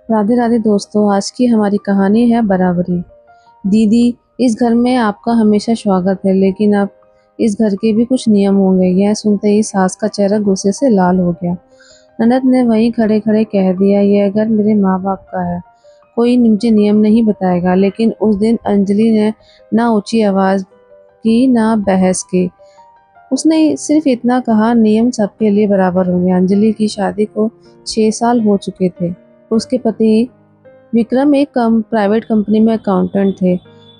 राधे राधे दोस्तों, आज की हमारी कहानी है बराबरी। दीदी, इस घर में आपका हमेशा स्वागत है, लेकिन अब इस घर के भी कुछ नियम होंगे। यह सुनते ही सास का चेहरा गुस्से से लाल हो गया। ननद ने वहीं खड़े खड़े कह दिया, यह घर मेरे माँ बाप का है, कोई मुझे नियम नहीं बताएगा। लेकिन उस दिन अंजलि ने ना ऊंची आवाज की ना बहस की। उसने सिर्फ इतना कहा, नियम सबके लिए बराबर होंगे। अंजलि की शादी को 6 साल हो चुके थे। उसके पति विक्रम एक प्राइवेट कंपनी में अकाउंटेंट थे।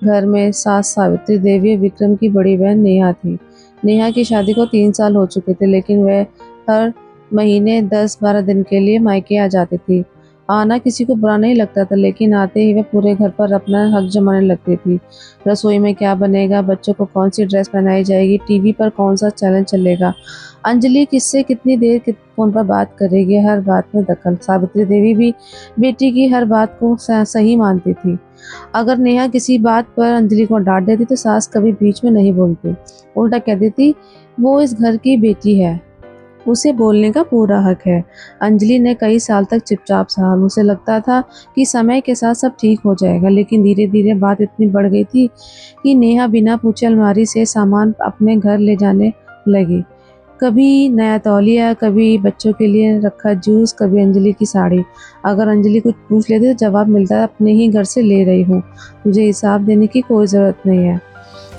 घर में सास सावित्री देवी और विक्रम की बड़ी बहन नेहा थी। नेहा की शादी को 3 साल हो चुके थे, लेकिन वह हर महीने 10-12 दिन के लिए मायके आ जाती थी। आना किसी को बुरा नहीं लगता था, लेकिन आते ही वह पूरे घर पर अपना हक जमाने लगती थी। रसोई में क्या बनेगा, बच्चों को कौन सी ड्रेस पहनाई जाएगी, टीवी पर कौन सा चैनल चलेगा, अंजलि किससे कितनी देर फोन पर बात करेगी, हर बात में दखल। सावित्री देवी भी बेटी की हर बात को सही मानती थी। अगर नेहा किसी बात पर अंजलि को डांट देती तो सास कभी बीच में नहीं बोलती। उल्टा कह देती, वो इस घर की बेटी है, उसे बोलने का पूरा हक है। अंजलि ने कई साल तक चुपचाप सहा। उसे लगता था कि समय के साथ सब ठीक हो जाएगा, लेकिन धीरे धीरे बात इतनी बढ़ गई थी कि नेहा बिना पूछे अलमारी से सामान अपने घर ले जाने लगी। कभी नया तौलिया, कभी बच्चों के लिए रखा जूस, कभी अंजलि की साड़ी। अगर अंजलि कुछ पूछ लेती तो जवाब मिलता, अपने ही घर से ले रही हूँ, तुझे हिसाब देने की कोई ज़रूरत नहीं है।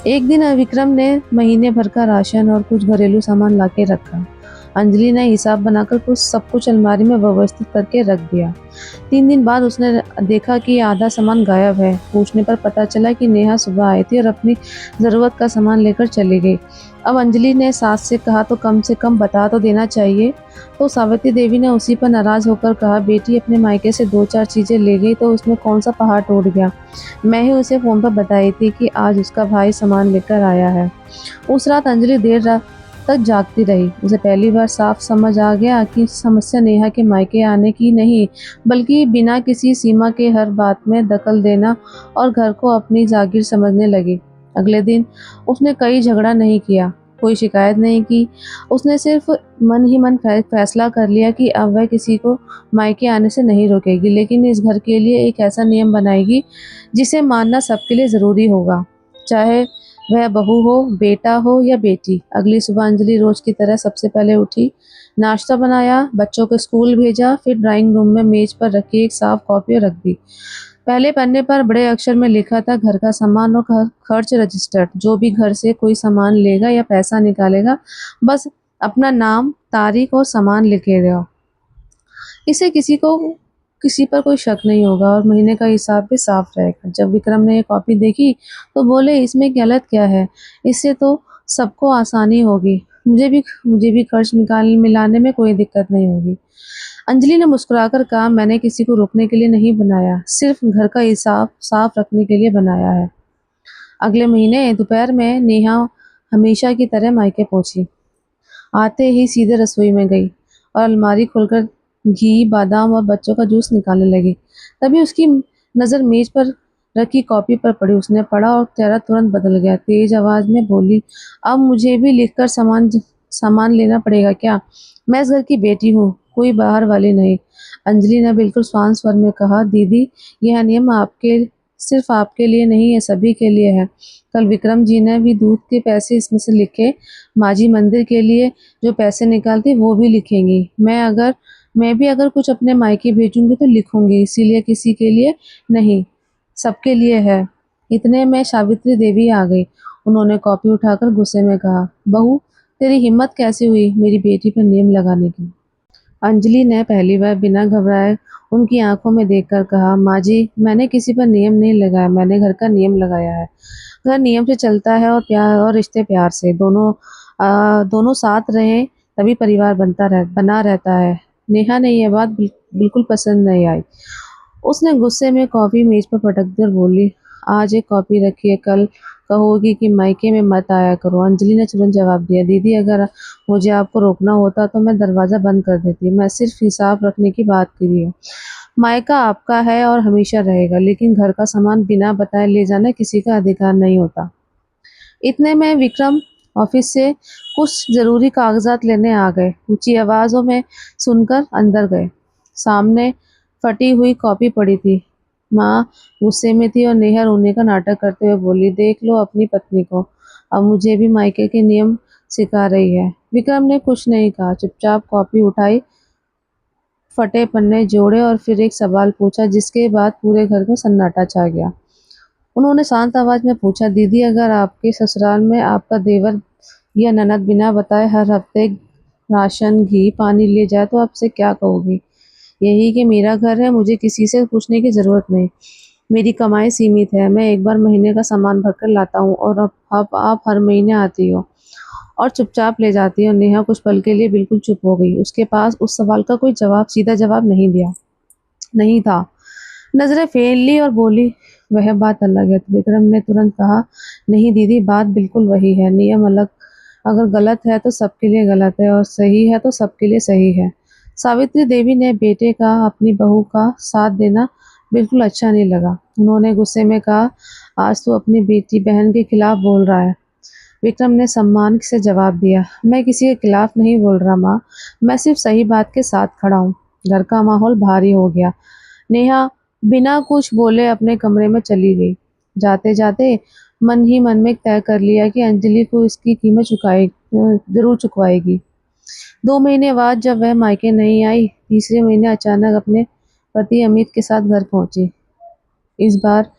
एक दिन विक्रम ने महीने भर का राशन और कुछ घरेलू सामान लाके रखा। अंजलि ने हिसाब बनाकर सब कुछ अलमारी में व्यवस्थित करके रख दिया। 3 दिन बाद उसने देखा कि आधा सामान गायब है। पूछने पर पता चला कि नेहा सुबह आई थी और अपनी ज़रूरत का सामान लेकर चली गई। अब अंजलि ने सास से कहा, तो कम से कम बता तो देना चाहिए। तो सावित्री देवी ने उसी पर नाराज़ होकर कहा, बेटी अपने मायके से 2-4 चीज़ें ले गई तो उसमें कौन सा पहाड़ टूट गया। मैं ही उसे फ़ोन पर बताई थी कि आज उसका भाई सामान लेकर आया है। उस रात अंजलि देर रात तक जागती रही। उसे पहली बार साफ समझ आ गया कि समस्या नेहा के मायके आने की नहीं, बल्कि बिना किसी सीमा के हर बात में दखल देना और घर को अपनी जागीर समझने लगी। अगले दिन उसने कई झगड़ा नहीं किया, कोई शिकायत नहीं की। उसने सिर्फ मन ही मन फैसला कर लिया कि अब वह किसी को मायके आने से नहीं रोकेगी, लेकिन इस घर के लिए एक ऐसा नियम बनाएगी जिसे मानना सबके लिए ज़रूरी होगा, चाहे वह बहू हो, बेटा हो या बेटी। अगली सुबह अंजलि रोज की तरह सबसे पहले उठी, नाश्ता बनाया, बच्चों को स्कूल भेजा, फिर ड्राइंग रूम में मेज पर रखी एक साफ कॉपी रख दी। पहले पन्ने पर बड़े अक्षर में लिखा था, घर का सामान और खर्च रजिस्टर्ड। जो भी घर से कोई सामान लेगा या पैसा निकालेगा, बस अपना नाम, तारीख और सामान लिखे दो। इससे किसी पर कोई शक नहीं होगा और महीने का हिसाब भी साफ रहेगा। जब विक्रम ने ये कॉपी देखी तो बोले, इसमें गलत क्या है, इससे तो सबको आसानी होगी, मुझे भी खर्च निकाल मिलाने में कोई दिक्कत नहीं होगी। अंजलि ने मुस्कुराकर कहा, मैंने किसी को रोकने के लिए नहीं बनाया, सिर्फ घर का हिसाब साफ रखने के लिए बनाया है। अगले महीने दोपहर में नेहा हमेशा की तरह मायके पहुंची। आते ही सीधे रसोई में गई और अलमारी खोलकर घी, बादाम और बच्चों का जूस निकालने लगी। तभी उसकी नज़र मेज पर रखी कॉपी पर पड़ी। उसने पढ़ा और चेहरा तुरंत बदल गया। तेज आवाज में बोली, अब मुझे भी लिखकर सामान लेना पड़ेगा क्या? मैं इस घर की बेटी हूँ, कोई बाहर वाली नहीं। अंजलि ने बिल्कुल शांत स्वर में कहा, दीदी, यह नियम आपके सिर्फ आपके लिए नहीं है, सभी के लिए है। कल विक्रम जी ने भी दूध के पैसे इसमें से लिखे, माँ जी मंदिर के लिए जो पैसे निकालती वो भी लिखेंगी। मैं भी अगर कुछ अपने मायके भेजूंगी तो लिखूंगी, इसीलिए किसी के लिए नहीं, सबके लिए है। इतने में सावित्री देवी आ गई। उन्होंने कॉपी उठाकर गुस्से में कहा, बहू, तेरी हिम्मत कैसे हुई मेरी बेटी पर नियम लगाने की? अंजलि ने पहली बार बिना घबराए उनकी आंखों में देखकर कहा, माँ जी, मैंने किसी पर नियम नहीं लगाया, मैंने घर का नियम लगाया है। घर नियम से चलता है और प्यार और रिश्ते प्यार से। दोनों साथ रहें तभी परिवार बना रहता है। नेहा ने यह बात बिल्कुल पसंद नहीं आई। उसने गुस्से में कॉफी मेज पर पटक दी और बोली, आज एक कॉपी रखी है, कल कहोगी कि मायके में मत आया करो। अंजलि ने तुरंत जवाब दिया, दीदी, अगर मुझे आपको रोकना होता तो मैं दरवाज़ा बंद कर देती। मैं सिर्फ हिसाब रखने की बात कर रही हूँ। मायका आपका है और हमेशा रहेगा, लेकिन घर का सामान बिना बताए ले जाना किसी का अधिकार नहीं होता। इतने में विक्रम ऑफिस से कुछ ज़रूरी कागजात लेने आ गए। ऊंची आवाज़ों में सुनकर अंदर गए। सामने फटी हुई कॉपी पड़ी थी। माँ गुस्से में थी और नेहा रोने का नाटक करते हुए बोली, देख लो अपनी पत्नी को, अब मुझे भी मायके के नियम सिखा रही है। विक्रम ने कुछ नहीं कहा, चुपचाप कॉपी उठाई, फटे पन्ने जोड़े और फिर एक सवाल पूछा जिसके बाद पूरे घर में सन्नाटा छा गया। उन्होंने शांत आवाज में पूछा, दीदी अगर आपके ससुराल में आपका देवर या ननद बिना बताए हर हफ्ते राशन घी पानी ले जाए तो आपसे क्या कहोगी? यही कि मेरा घर है, मुझे किसी से पूछने की जरूरत नहीं। मेरी कमाई सीमित है, मैं एक बार महीने का सामान भरकर लाता हूँ और अब आप हर महीने आती हो और चुपचाप ले जाती हो। नेहा कुछ पल के लिए बिल्कुल चुप हो गई। उसके पास उस सवाल का कोई सीधा जवाब नहीं था। नजरें फेर ली और बोली, वह बात अलग है। तो विक्रम ने तुरंत कहा, नहीं दीदी, बात बिल्कुल वही है। नियम अलग अगर गलत है तो सबके लिए गलत है और सही है तो सबके लिए सही है। सावित्री देवी ने बेटे का अपनी बहू का साथ देना बिल्कुल अच्छा नहीं लगा। उन्होंने गुस्से में कहा, आज तू अपनी बेटी बहन के खिलाफ बोल रहा है। विक्रम ने सम्मान से जवाब दिया, मैं किसी के खिलाफ नहीं बोल रहा माँ, मैं सिर्फ सही बात के साथ खड़ा हूँ। घर का माहौल भारी हो गया। नेहा बिना कुछ बोले अपने कमरे में चली गई। जाते जाते मन ही मन में तय कर लिया कि अंजलि को इसकी कीमत जरूर चुकवाएगी। 2 महीने बाद जब वह मायके नहीं आई, तीसरे महीने अचानक अपने पति अमित के साथ घर पहुंची। इस बार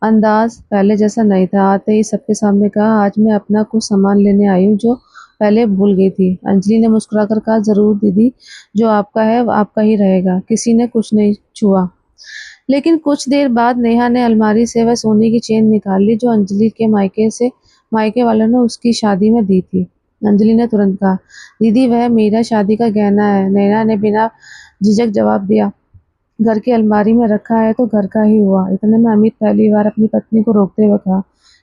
अंदाज पहले जैसा नहीं था। आते ही सबके सामने कहा, आज मैं अपना कुछ सामान लेने आई हूँ जो पहले भूल गई थी। अंजलि ने मुस्कुराकर कहा, जरूर दीदी, जो आपका है वो आपका ही रहेगा। किसी ने कुछ नहीं छुआ। लेकिन कुछ देर बाद नेहा ने अलमारी से वह सोने की चेन निकाल ली जो अंजलि के मायके वालों ने उसकी शादी में दी थी। अंजलि ने तुरंत कहा, दीदी वह मेरा शादी का गहना है। नेहा ने बिना झिझक जवाब दिया, घर की अलमारी में रखा है तो घर का ही हुआ। इतने में अमित पहली बार अपनी पत्नी को रोकते हुए कहा,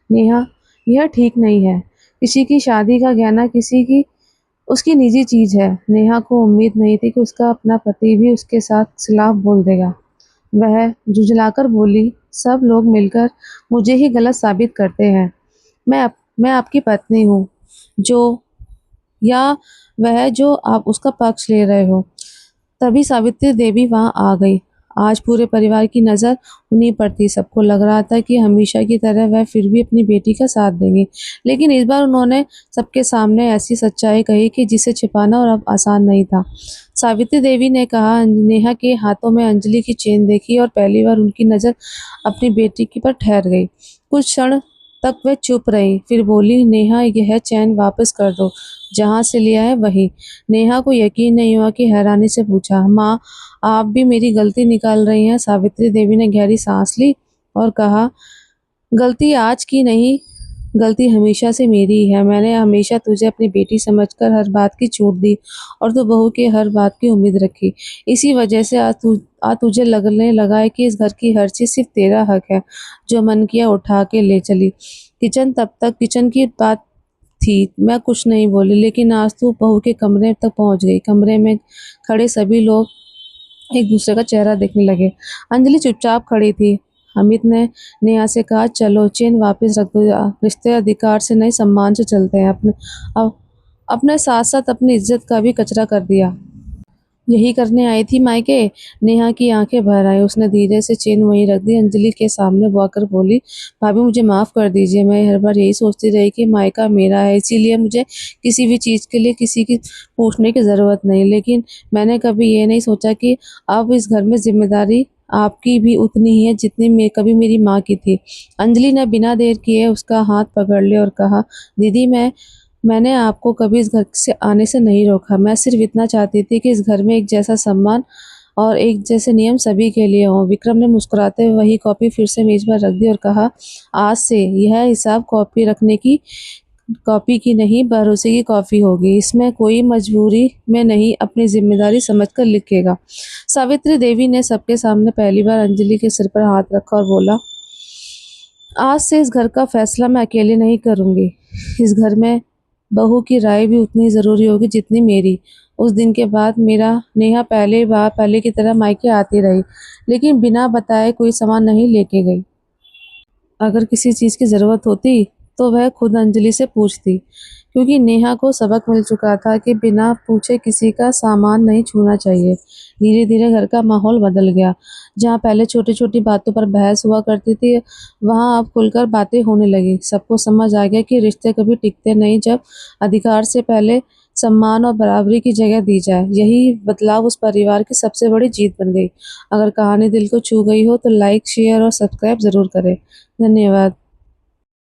नेहा, यह ठीक नहीं है। किसी की शादी का गहना किसी की उसकी निजी चीज है। नेहा को उम्मीद नहीं थी कि उसका अपना पति भी उसके साथ खिलाफ बोल देगा। वह झुंझलाकर बोली, सब लोग मिलकर मुझे ही गलत साबित करते हैं। मैं आपकी पत्नी हूँ, जो या वह जो आप उसका पक्ष ले रहे हो। तभी सावित्री देवी वहां आ गई। आज पूरे परिवार की नजर उन्हीं पर थी। सबको लग रहा था कि हमेशा की तरह वह फिर भी अपनी बेटी का साथ देंगे, लेकिन इस बार उन्होंने सबके सामने ऐसी सच्चाई कही कि जिसे छिपाना और अब आसान नहीं था। सावित्री देवी ने कहा, नेहा के हाथों में अंजलि की चेन देखी और पहली बार उनकी नजर अपनी बेटी की पर ठहर गई। कुछ क्षण तक वह चुप रही, फिर बोली, नेहा, यह चैन वापस कर दो, जहां से लिया है वही। नेहा को यकीन नहीं हुआ कि हैरानी से पूछा, माँ, आप भी मेरी गलती निकाल रही हैं? सावित्री देवी ने गहरी सांस ली और कहा, गलती आज की नहीं, गलती हमेशा से मेरी ही है। मैंने हमेशा तुझे अपनी बेटी समझकर हर बात की छूट दी और तू बहू के हर बात की उम्मीद रखी। इसी वजह से आज तुझे लगने लगा है कि इस घर की हर चीज सिर्फ तेरा हक है। जो मन किया उठा के ले चली। तब तक किचन की बात थी। मैं कुछ नहीं बोली, लेकिन आज तू बहू के कमरे तक पहुंच गई। कमरे में खड़े सभी लोग एक दूसरे का चेहरा देखने लगे। अंजलि चुपचाप खड़ी थी। अमित ने नेहा से कहा, चलो चेन वापस रख दो। रिश्ते अधिकार से नहीं, सम्मान से चलते हैं। अब अपने साथ साथ अपनी इज्जत का भी कचरा कर दिया। यही करने आई थी मायके? नेहा की आंखें भर आई। उसने धीरे से चेन वहीं रख दी। अंजलि के सामने बुआकर बोली, भाभी मुझे माफ कर दीजिए। मैं हर बार यही सोचती रही कि मायका मेरा है, इसीलिए मुझे किसी भी चीज के लिए किसी की पूछने की जरूरत नहीं। लेकिन मैंने कभी ये नहीं सोचा कि अब इस घर में जिम्मेदारी आपकी भी उतनी ही है जितनी कभी मेरी माँ की थी। अंजलि ने बिना देर किए उसका हाथ पकड़ लिया और कहा, दीदी, मैंने आपको कभी इस घर से आने से नहीं रोका। मैं सिर्फ इतना चाहती थी कि इस घर में एक जैसा सम्मान और एक जैसे नियम सभी के लिए हों। विक्रम ने मुस्कुराते हुए वही कॉपी फिर से मेज पर रख दी और कहा, आज से यह हिसाब कॉपी की नहीं, भरोसे की कॉपी होगी। इसमें कोई मजबूरी में नहीं, अपनी जिम्मेदारी समझकर लिखेगा। सावित्री देवी ने सबके सामने पहली बार अंजलि के सिर पर हाथ रखा और बोला, आज से इस घर का फैसला मैं अकेले नहीं करूंगी। इस घर में बहू की राय भी उतनी ज़रूरी होगी जितनी मेरी। उस दिन के बाद मेरा नेहा पहले की तरह मायके आती रही, लेकिन बिना बताए कोई सामान नहीं लेके गई। अगर किसी चीज़ की ज़रूरत होती तो वह खुद अंजलि से पूछती, क्योंकि नेहा को सबक मिल चुका था कि बिना पूछे किसी का सामान नहीं छूना चाहिए। धीरे धीरे घर का माहौल बदल गया। जहाँ पहले छोटी छोटी बातों पर बहस हुआ करती थी, वहाँ अब खुलकर बातें होने लगी। सबको समझ आ गया कि रिश्ते कभी टिकते नहीं जब अधिकार से पहले सम्मान और बराबरी की जगह दी जाए। यही बदलाव उस परिवार की सबसे बड़ी जीत बन गई। अगर कहानी दिल को छू गई हो तो लाइक, शेयर और सब्सक्राइब ज़रूर करें। धन्यवाद।